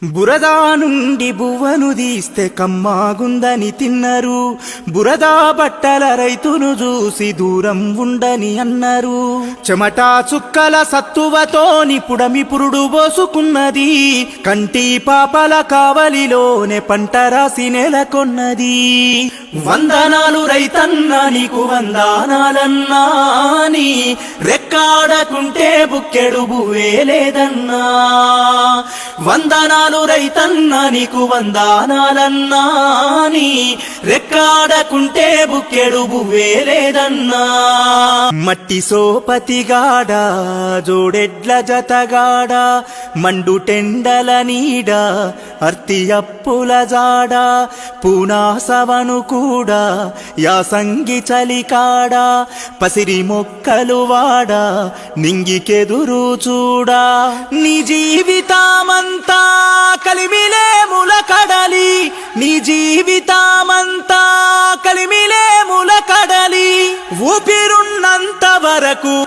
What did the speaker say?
బురదా నుండి బువ్వను తీస్తే కమ్మాగుందని తిన్నరు. బురదా బట్టల రైతును చూసి దూరం ఉండని అన్నారు. చెమటా చుక్కల సత్తువతోని పుడమి పురుడు పోసుకున్నది. కంటి పాపల కావలిలోనే పంట రాసి నెలకొన్నది. వందనాలు రైతన్నా నీకు వందనాలన్నా, నీ రెక్కాడకుంటే బుక్కెడు బువ్వే లేదన్నా. వందనాలు రైతన్నా నీకు వందనాలన్నా, నీ రెక్కాడకుంటే బుక్కెడు బువ్వే లేదన్నా. మట్టి సోపతిగాడ జోడెడ్ల జతగాడ, మండు టెండల నీడ అర్తి అప్పుల జాడ, పూనాసవను కూడా యాసంగి చలికాడ, పసిరి మొక్కలు వాడ నింగికెదురు చూడా. నీ జీవితమంతా కలిమిలేముల కడలి, నీ జీవితమంతా కలిమిలేముల కడలి, ఊపిరున్నంత వరకు